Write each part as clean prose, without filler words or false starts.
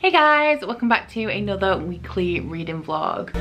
Hey guys, welcome back to another weekly reading vlog.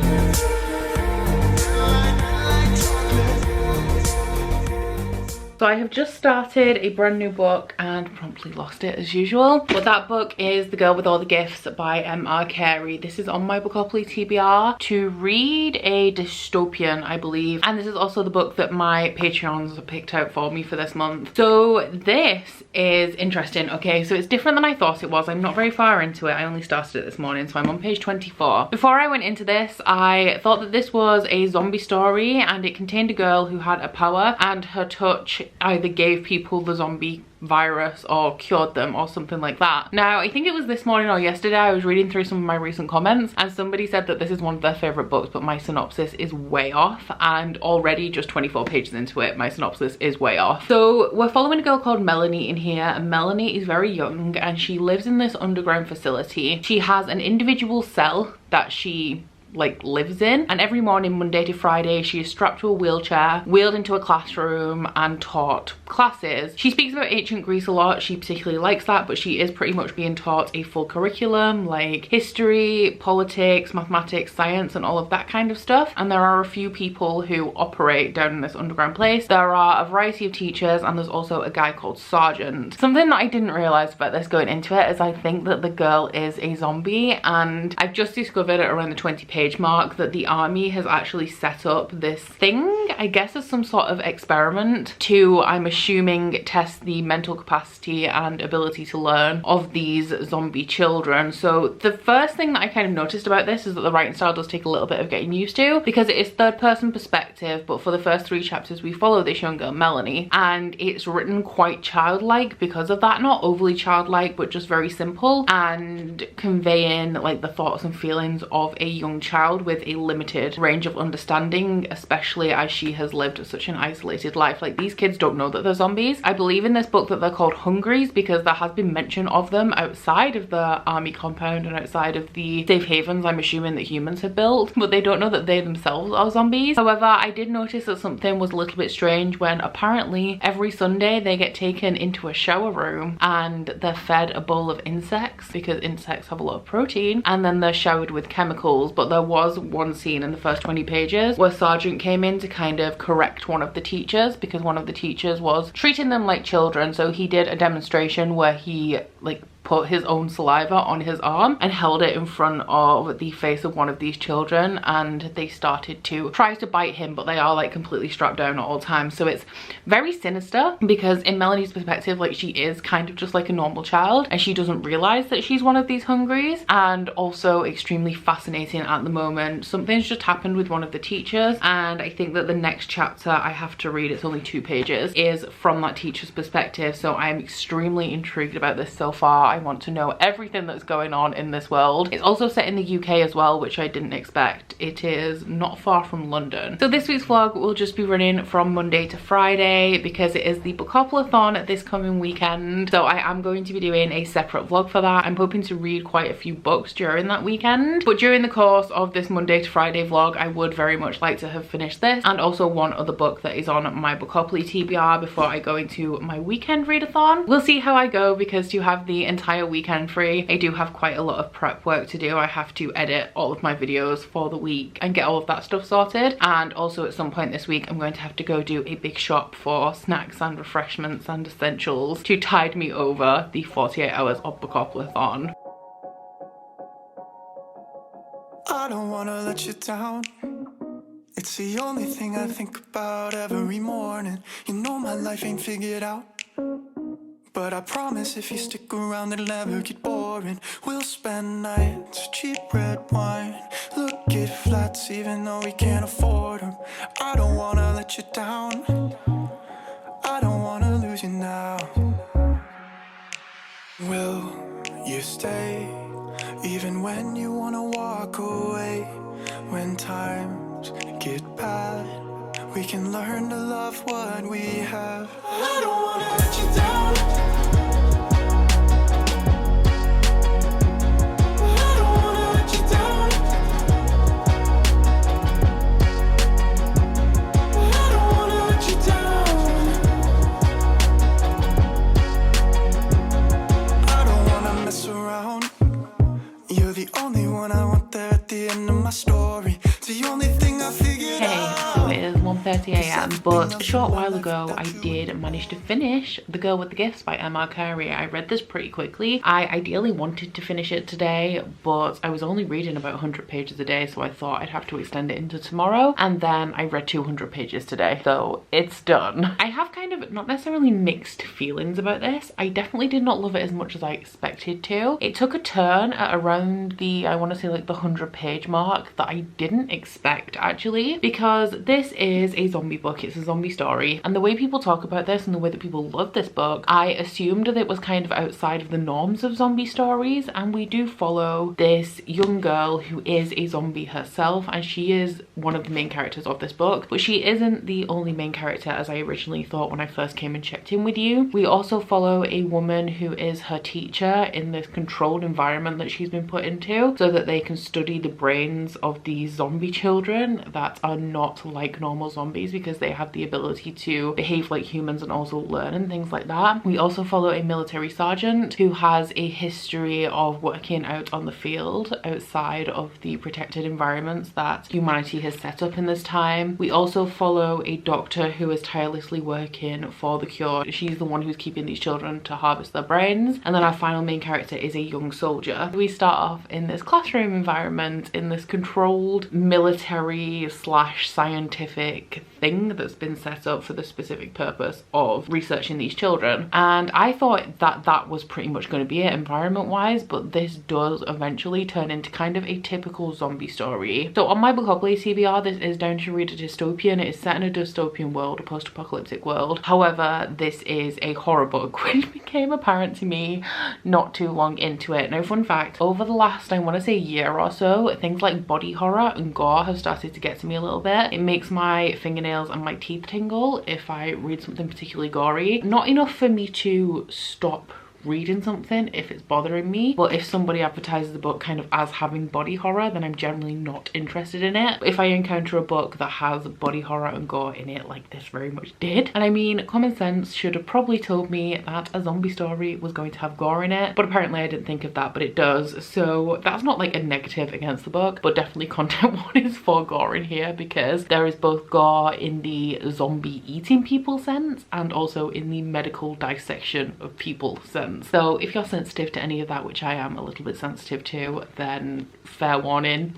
So I have just started a brand new book and promptly lost it as usual. But that book is The Girl with All the Gifts by M.R. Carey. This is on my Bookoplay TBR to read a dystopian, I believe. And this is also the book that my Patreons picked out for me for this month. So this is interesting. Okay, so it's different than I thought it was. I'm not very far into it. I only started it this morning, so I'm on page 24. Before I went into this, I thought that this was a zombie story and it contained a girl who had a power and her touch either gave people the zombie virus or cured them or something like that. Now, I think it was this morning or yesterday, I was reading through some of my recent comments and somebody said that this is one of their favorite books, but my synopsis is way off, and already just 24 pages into it, my synopsis is way off. So we're following a girl called Melanie in here, and Melanie is very young and she lives in this underground facility. She has an individual cell that she lives in, and every morning, Monday to Friday, she is strapped to a wheelchair, wheeled into a classroom and taught classes. She speaks about ancient Greece a lot. She particularly likes that, but she is pretty much being taught a full curriculum like history, politics, mathematics, science, and all of that kind of stuff. And there are a few people who operate down in this underground place. There are a variety of teachers, and there's also a guy called Sergeant. Something that I didn't realize about this going into it is I think that the girl is a zombie, and I've just discovered at around the 20 page mark that the army has actually set up this thing, I guess as some sort of experiment to, I'm assuming, test the mental capacity and ability to learn of these zombie children. So the first thing that I kind of noticed about this is that the writing style does take a little bit of getting used to, because it is third person perspective, but for the first 3 chapters we follow this young girl Melanie, and it's written quite childlike because of that. Not overly childlike, but just very simple and conveying like the thoughts and feelings of a young child with a limited range of understanding, especially as she has lived such an isolated life. Like, these kids don't know that they're zombies. I believe in this book that they're called hungries because there has been mention of them outside of the army compound and outside of the safe havens I'm assuming that humans have built, but they don't know that they themselves are zombies. However, I did notice that something was a little bit strange when apparently every Sunday they get taken into a shower room and they're fed a bowl of insects because insects have a lot of protein, and then they're showered with chemicals. But there was one scene in the first 20 pages where Sergeant came in to kind of correct one of the teachers because one of the teachers was treating them like children. So he did a demonstration where he put his own saliva on his arm and held it in front of the face of one of these children, and they started to try to bite him, but they are like completely strapped down at all times. So it's very sinister because in Melanie's perspective, like, she is kind of just like a normal child and she doesn't realize that she's one of these hungries. And also extremely fascinating at the moment, something's just happened with one of the teachers, and I think that the next chapter I have to read, it's only 2 pages, is from that teacher's perspective. So I'm extremely intrigued about this so far. I want to know everything that's going on in this world. It's also set in the UK as well, which I didn't expect. It is not far from London. So this week's vlog will just be running from Monday to Friday because it is the BookoplAthon this coming weekend. So I am going to be doing a separate vlog for that. I'm hoping to read quite a few books during that weekend. But during the course of this Monday to Friday vlog, I would very much like to have finished this and also one other book that is on my Bookoplay TBR before I go into my weekend readathon. We'll see how I go, because to have the entire weekend free, I do have quite a lot of prep work to do. I have to edit all of my videos for the week and get all of that stuff sorted, and also at some point this week I'm going to have to go do a big shop for snacks and refreshments and essentials to tide me over the 48 hours of BookoplAthon. I don't wanna let you down. It's the only thing I think about every morning. You know my life ain't figured out, but I promise if you stick around it'll never get boring. We'll spend nights, cheap red wine, look at flats even though we can't afford them. I don't wanna let you down, I don't wanna lose you now. Will you stay even when you wanna walk away? When times get bad, we can learn to love what we have. I don't wanna let you down. the only one I want there at the end of my story. It's the only thing I figured out. So it is 1:30 a.m. but a short while ago I did manage to finish The Girl with the Gifts by M.R. Carey. I read this pretty quickly. I ideally wanted to finish it today, but I was only reading about 100 pages a day, so I thought I'd have to extend it into tomorrow, and then I read 200 pages today, so it's done. I have kind of not necessarily mixed feelings about this. I definitely did not love it as much as I expected to. It took a turn at around the, I want to say like the 100-page mark that I didn't expect actually, because this is a zombie book. It's a zombie story, and the way people talk about this and the way that people love this book, I assumed that it was kind of outside of the norms of zombie stories, and we do follow this young girl who is a zombie herself, and she is one of the main characters of this book, but she isn't the only main character as I originally thought when I first came and checked in with you. We also follow a woman who is her teacher in this controlled environment that she's been put into so that they can study the brains of these zombie children that are not like normal zombies, because they have the ability to behave like humans and also learn and things like that. We also follow a military sergeant who has a history of working out on the field outside of the protected environments that humanity has set up in this time. We also follow a doctor who is tirelessly working for the cure. She's the one who's keeping these children to harvest their brains. And then our final main character is a young soldier. We start off in this classroom environment in this controlled military slash scientific thing that's been set up for the specific purpose of researching these children. And I thought that that was pretty much going to be it environment wise, but this does eventually turn into kind of a typical zombie story. So on my Bookoplay TBR, this is down to read a dystopian. It is set in a dystopian world, a post-apocalyptic world. However, this is a horror book, which became apparent to me not too long into it. Now, fun fact, over the last, I want to say year or so, things like body horror and gore have started to get to me a little bit. It makes my fingernails and my teeth tingle if I read something particularly gory. Not enough for me to stop reading something if it's bothering me, but if somebody advertises the book kind of as having body horror, then I'm generally not interested in it. If I encounter a book that has body horror and gore in it, like this very much did, and I mean, common sense should have probably told me that a zombie story was going to have gore in it, but apparently I didn't think of that, but it does. So that's not like a negative against the book, but definitely content warnings for gore in here, because there is both gore in the zombie eating people sense and also in the medical dissection of people sense. So if you're sensitive to any of that, which I am a little bit sensitive to, then fair warning.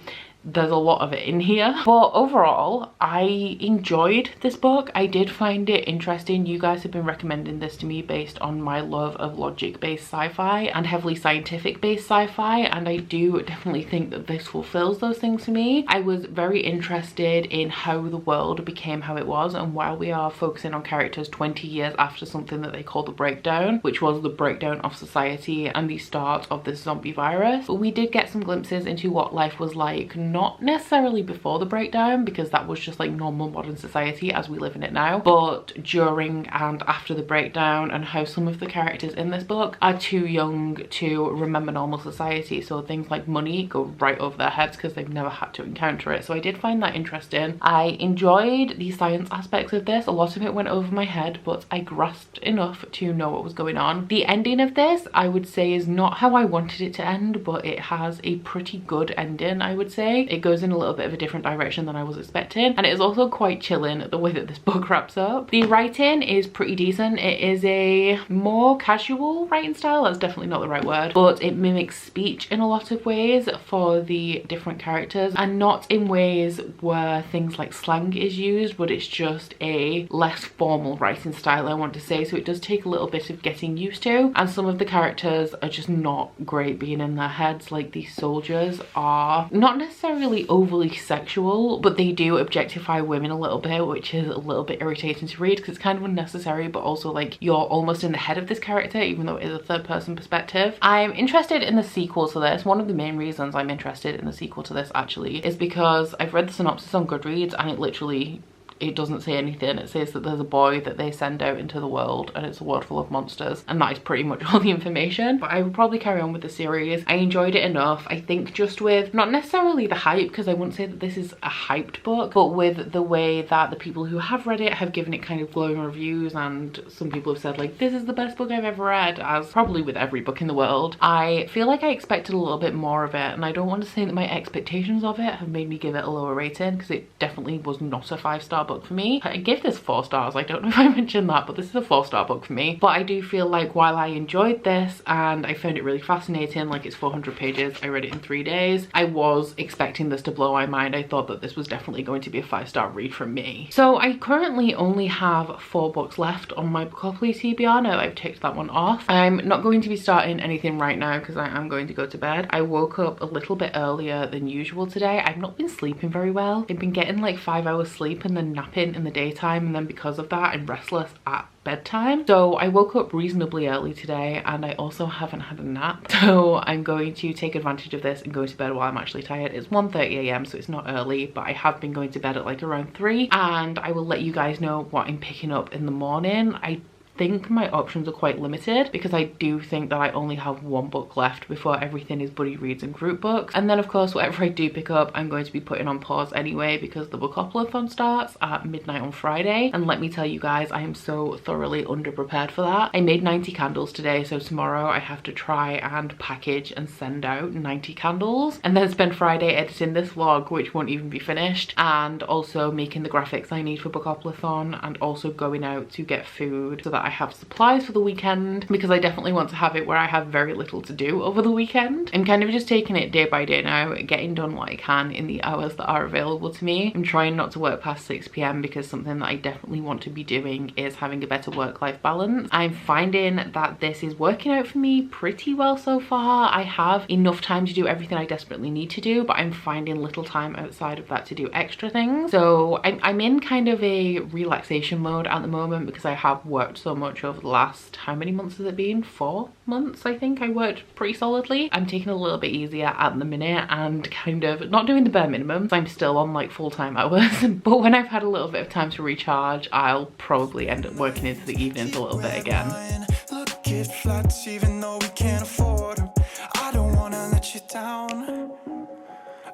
There's a lot of it in here, but overall I enjoyed this book. I did find it interesting. You guys have been recommending this to me based on my love of logic-based sci-fi and heavily scientific-based sci-fi, and I do definitely think that this fulfills those things for me. I was very interested in how the world became how it was, and while we are focusing on characters 20 years after something that they call the breakdown, which was the breakdown of society and the start of this zombie virus, we did get some glimpses into what life was like, not necessarily before the breakdown, because that was just like normal modern society as we live in it now, but during and after the breakdown, and how some of the characters in this book are too young to remember normal society. So things like money go right over their heads because they've never had to encounter it. So I did find that interesting. I enjoyed the science aspects of this. A lot of it went over my head, but I grasped enough to know what was going on. The ending of this, I would say, is not how I wanted it to end, but it has a pretty good ending, I would say. It goes in a little bit of a different direction than I was expecting, and it is also quite chilling the way that this book wraps up. The writing is pretty decent. It is a more casual writing style. That's definitely not the right word, but it mimics speech in a lot of ways for the different characters, and not in ways where things like slang is used, but it's just a less formal writing style, I want to say. So it does take a little bit of getting used to, and some of the characters are just not great being in their heads. Like, these soldiers are not necessarily overly sexual, but they do objectify women a little bit, which is a little bit irritating to read because it's kind of unnecessary, but also like you're almost in the head of this character even though it is a third person perspective. I'm interested in the sequel to this. One of the main reasons I'm interested in the sequel to this actually is because I've read the synopsis on Goodreads, and it literally it doesn't say anything. It says that there's a boy that they send out into the world and it's a world full of monsters, and that is pretty much all the information. But I will probably carry on with the series. I enjoyed it enough. I think just with not necessarily the hype, because I wouldn't say that this is a hyped book, but with the way that the people who have read it have given it kind of glowing reviews, and some people have said like this is the best book I've ever read, as probably with every book in the world. I feel like I expected a little bit more of it, and I don't want to say that my expectations of it have made me give it a lower rating, because it definitely was not a 5-star book for me. I gave this 4 stars. I don't know if I mentioned that, but this is a 4-star book for me. But I do feel like while I enjoyed this and I found it really fascinating, like it's 400 pages, I read it in 3 days, I was expecting this to blow my mind. I thought that this was definitely going to be a 5-star read from me. So I currently only have 4 books left on my Bookopoly TBR now I've ticked that one off. I'm not going to be starting anything right now because I am going to go to bed. I woke up a little bit earlier than usual today. I've not been sleeping very well. I've been getting like 5 hours sleep and then napping in the daytime, and then because of that I'm restless at bedtime. So I woke up reasonably early today, and I also haven't had a nap. So I'm going to take advantage of this and go to bed while I'm actually tired. It's 1:30 a.m. so it's not early, but I have been going to bed at like around 3, and I will let you guys know what I'm picking up in the morning. I think my options are quite limited because I do think that I only have 1 book left before everything is buddy reads and group books. And then of course whatever I do pick up I'm going to be putting on pause anyway, because the BookoplAthon starts at midnight on Friday, and let me tell you guys, I am so thoroughly underprepared for that. I made 90 candles today, so tomorrow I have to try and package and send out 90 candles, and then spend Friday editing this vlog, which won't even be finished, and also making the graphics I need for BookoplAthon, and also going out to get food so that I have supplies for the weekend, because I definitely want to have it where I have very little to do over the weekend. I'm kind of just taking it day by day now, getting done what I can in the hours that are available to me. I'm trying not to work past 6 p.m. because something that I definitely want to be doing is having a better work-life balance. I'm finding that this is working out for me pretty well so far. I have enough time to do everything I desperately need to do, but I'm finding little time outside of that to do extra things. So I'm in kind of a relaxation mode at the moment because I have worked so much over the last, how many months has it been? 4 months I think I worked pretty solidly. I'm taking it a little bit easier at the minute and kind of not doing the bare minimum. So I'm still on like full-time hours, but when I've had a little bit of time to recharge, I'll probably end up working into the evenings a little bit again. Look at flats even though we can't afford them. I don't wanna let you down.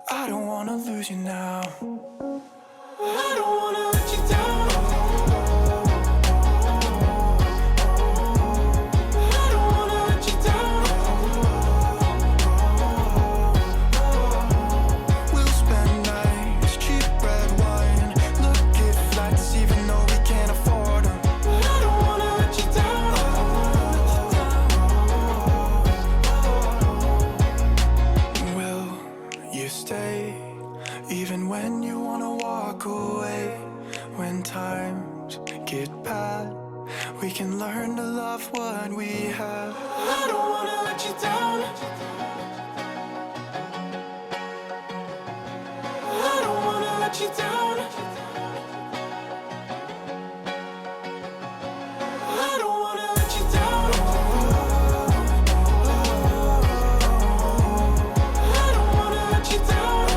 I don't wanna lose you now. I don't wanna let you down. Even when you wanna walk away, when times get bad, we can learn to love what we have. I don't wanna let you down. I don't wanna let you down. I don't wanna let you down. I don't wanna let you down.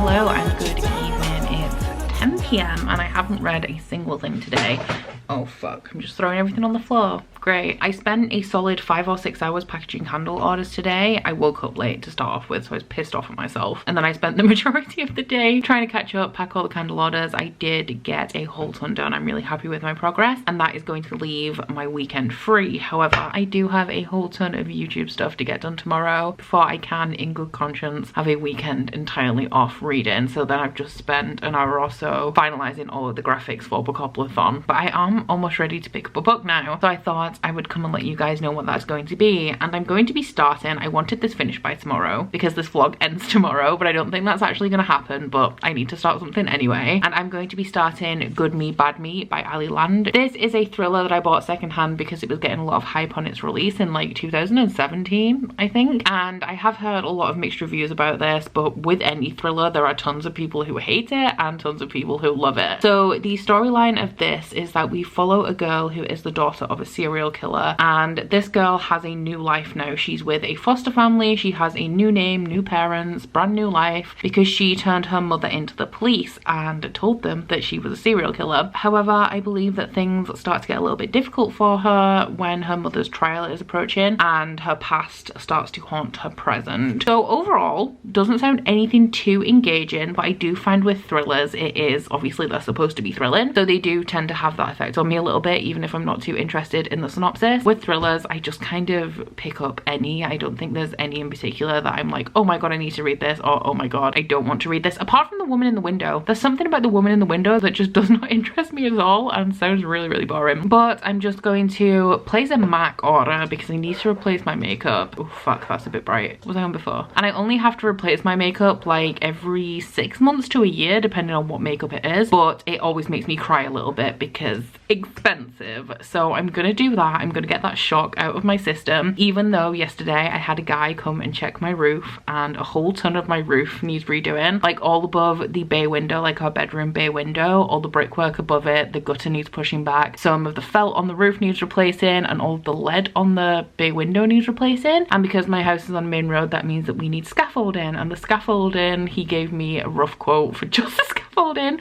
Hello and good evening. It's 10 p.m. and I haven't read a single thing today. Oh fuck, I'm just throwing everything on the floor. Great. I spent a solid 5 or 6 hours packaging candle orders today. I woke up late to start off with, so I was pissed off at myself. And then I spent the majority of the day trying to catch up, pack all the candle orders. I did get a whole ton done. I'm really happy with my progress, and that is going to leave my weekend free. However, I do have a whole ton of YouTube stuff to get done tomorrow before I can, in good conscience, have a weekend entirely off reading. So then I've just spent an hour or so finalizing all of the graphics for BookoplAthon. But I am almost ready to pick up a book now, so I thought I would come and let you guys know what that's going to be. And I'm going to be starting, I wanted this finished by tomorrow because this vlog ends tomorrow, but I don't think that's actually going to happen, but I need to start something anyway. And I'm going to be starting Good Me Bad Me by Ali Land. This is a thriller that I bought secondhand because it was getting a lot of hype on its release in like 2017 I think, and I have heard a lot of mixed reviews about this. But with any thriller there are tons of people who hate it and tons of people people who love it. So the storyline of this is that we follow a girl who is the daughter of a serial killer, and this girl has a new life now. She's with a foster family, she has a new name, new parents, brand new life, because she turned her mother into the police and told them that she was a serial killer. However, I believe that things start to get a little bit difficult for her when her mother's trial is approaching and her past starts to haunt her present. So overall, doesn't sound anything too engaging, but I do find with thrillers, it is, obviously they're supposed to be thrilling, so they do tend to have that effect on me a little bit, even if I'm not too interested in the synopsis. With thrillers, I just kind of pick up any. I don't think there's any in particular that I'm like, oh my god, I need to read this, or oh my god, I don't want to read this. Apart from The Woman in the Window. There's something about The Woman in the Window that just does not interest me at all and sounds really, really boring. But I'm just going to place a MAC order because I need to replace my makeup. Oh fuck, that's a bit bright. What was I on before? And I only have to replace my makeup like every 6 months to a year, depending on what makeup it is. But it always makes me cry a little bit because expensive. So I'm gonna do that. I'm gonna get that shock out of my system, even though yesterday I had a guy come and check my roof and a whole ton of my roof needs redoing. Like all above the bay window, like our bedroom bay window, all the brickwork above it, the gutter needs pushing back, some of the felt on the roof needs replacing, and all of the lead on the bay window needs replacing. And because my house is on a main road, that means that we need scaffolding, and the scaffolding, he gave me a rough quote for just the scaffolding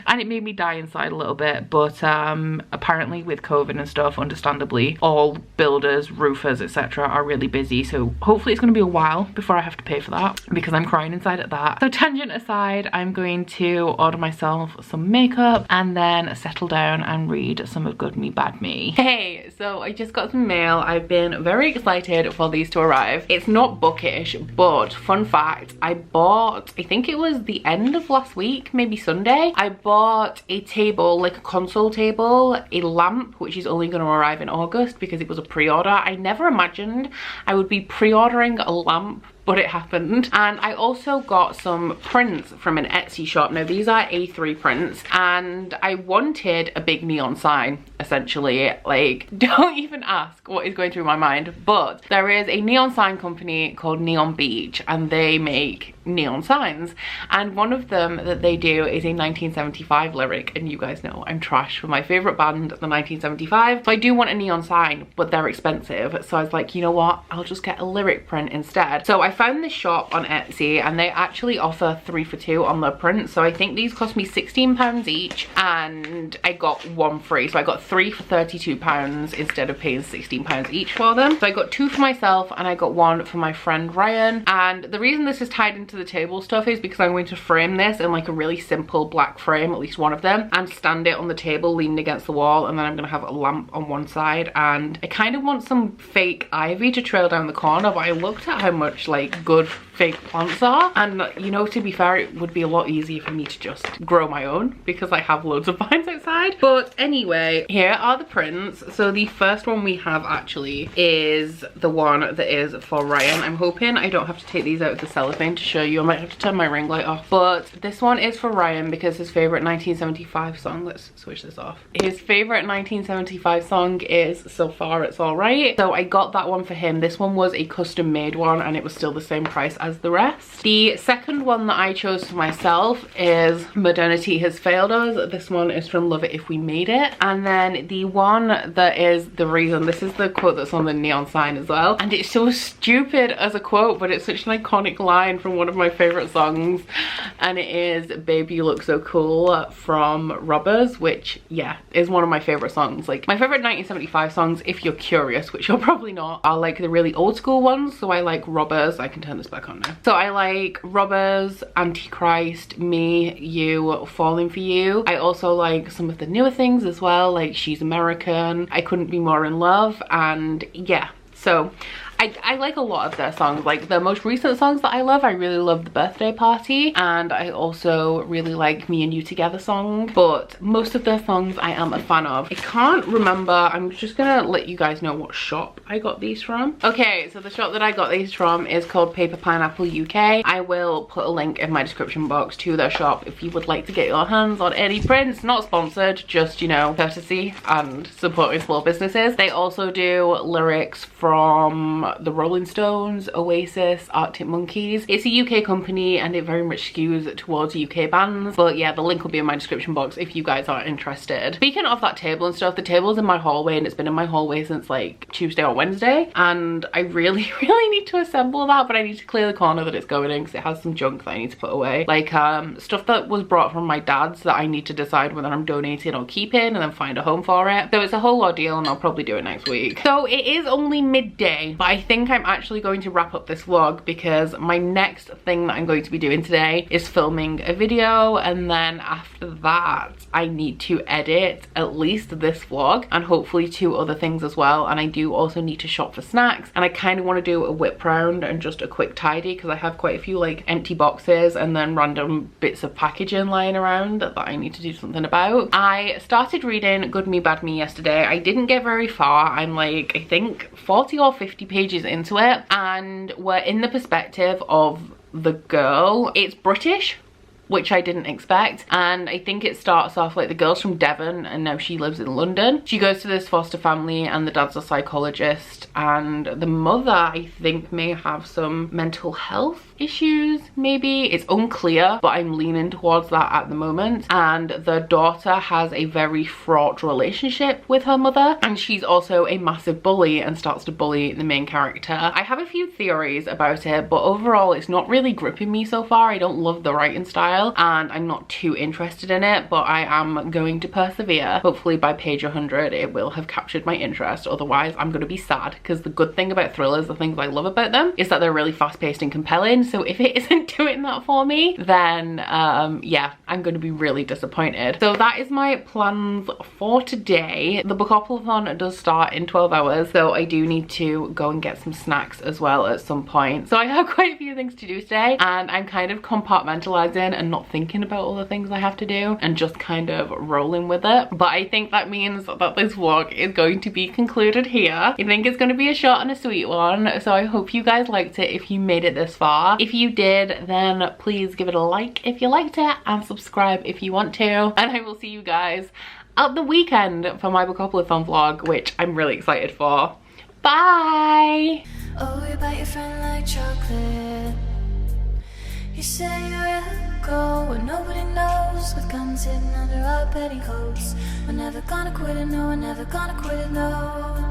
and it made me die inside a little bit. But apparently with COVID and stuff, understandably, all builders, roofers, etc. are really busy, so hopefully it's going to be a while before I have to pay for that because I'm crying inside at that. So tangent aside, I'm going to order myself some makeup and then settle down and read some of Good Me Bad Me. Hey, so I just got some mail. I've been very excited for these to arrive. It's not Bookish, but fun fact, I bought, I think it was the end of last week, maybe Sunday, I bought a table, like a console table, a lamp, which is only going to arrive in August because it was a pre-order. I never imagined I would be pre-ordering a lamp, but it happened. And I also got some prints from an Etsy shop. Now these are A3 prints, and I wanted a big neon sign, essentially. Like, don't even ask what is going through my mind, but there is a neon sign company called Neon Beach, and they make neon signs, and one of them that they do is a 1975 lyric, and you guys know I'm trash for my favorite band, the 1975, so I do want a neon sign, but they're expensive. So I was like, you know what, I'll just get a lyric print instead. So I found this shop on Etsy, and they actually offer 3 for 2 on their prints. So I think these cost me £16 each, and I got 1 free, so I got 3 for £32 instead of paying £16 each for them. So I got 2 for myself and I got 1 for my friend Ryan. And the reason this is tied into the table stuff is because I'm going to frame this in like a really simple black frame, at least one of them, and stand it on the table leaning against the wall, and then I'm gonna have a lamp on one side. And I kind of want some fake ivy to trail down the corner, but I looked at how much like good fake plants are, and you know, to be fair, it would be a lot easier for me to just grow my own because I have loads of vines outside. But anyway, here are the prints. So the first one we have actually is the one that is for Ryan. I'm hoping I don't have to take these out of the cellophane to show you. I might have to turn my ring light off, but this one is for Ryan because his favorite 1975 song, let's switch this off, his favorite 1975 song is So Far It's Alright. So I got that one for him. This one was a custom made one and it was still the same price as the rest. The second one that I chose for myself is Modernity Has Failed Us. This one is from Love It If We Made It. And then the one that is the reason, this is the quote that's on the neon sign as well, and it's so stupid as a quote, but it's such an iconic line from one of my favorite songs, and it is Baby You Look So Cool from Robbers, which yeah, is one of my favorite songs. Like my favorite 1975 songs, if you're curious, which you're probably not, are like the really old school ones. So I like Robbers, I can turn this back on now. So I like Robbers, Antichrist, Me, You, Falling For You. I also like some of the newer things as well, like She's American, I Couldn't Be More In Love, and yeah, so I like a lot of their songs. Like the most recent songs that I love, I really love The Birthday Party, and I also really like Me and You Together song, but most of their songs I am a fan of. I can't remember, I'm just gonna let you guys know what shop I got these from. Okay, so the shop that I got these from is called Paper Pineapple UK. I will put a link in my description box to their shop if you would like to get your hands on any prints. Not sponsored, just, you know, courtesy and supporting small businesses. They also do lyrics from are the Rolling Stones, Oasis, Arctic Monkeys. It's a UK company and it very much skews towards UK bands, but yeah, the link will be in my description box if you guys are interested. Speaking of that table and stuff, the table's in my hallway and it's been in my hallway since like Tuesday or Wednesday, and I really need to assemble that, but I need to clear the corner that it's going in because it has some junk that I need to put away, like stuff that was brought from my dad's that I need to decide whether I'm donating or keeping and then find a home for it. So it's a whole ordeal and I'll probably do it next week. So it is only midday, but I think I'm actually going to wrap up this vlog because my next thing that I'm going to be doing today is filming a video, and then after that I need to edit at least this vlog and hopefully 2 other things as well. And I do also need to shop for snacks, and I kind of want to do a whip round and just a quick tidy because I have quite a few like empty boxes and then random bits of packaging lying around that I need to do something about. I started reading Good Me Bad Me yesterday. I didn't get very far. I'm like, I think 40 or 50 pages into it, and we're in the perspective of the girl. It's British, which I didn't expect, and I think it starts off like the girl's from Devon and now she lives in London. She goes to this foster family and the dad's a psychologist, and the mother I think may have some mental health issues, maybe. It's unclear, but I'm leaning towards that at the moment. And the daughter has a very fraught relationship with her mother, and she's also a massive bully and starts to bully the main character. I have a few theories about it, but overall it's not really gripping me so far. I don't love the writing style and I'm not too interested in it, but I am going to persevere. Hopefully by page 100 it will have captured my interest, otherwise I'm going to be sad, because the good thing about thrillers, the things I love about them, is that they're really fast-paced and compelling. So if it isn't doing that for me, then yeah, I'm going to be really disappointed. So that is my plans for today. The BookoplAthon does start in 12 hours, so I do need to go and get some snacks as well at some point. So I have quite a few things to do today, and I'm kind of compartmentalizing and not thinking about all the things I have to do and just kind of rolling with it. But I think that means that this vlog is going to be concluded here. I think it's going to be a short and a sweet one, so I hope you guys liked it if you made it this far. If you did, then please give it a like if you liked it and subscribe if you want to, and I will see you guys at the weekend for my BookoplAthon vlog, which I'm really excited for. Bye! Oh, you bite your friend like chocolate. You say you will go where nobody knows, with guns hidden under our petticoats. We're never gonna quit it, no, we're never gonna quit it, no.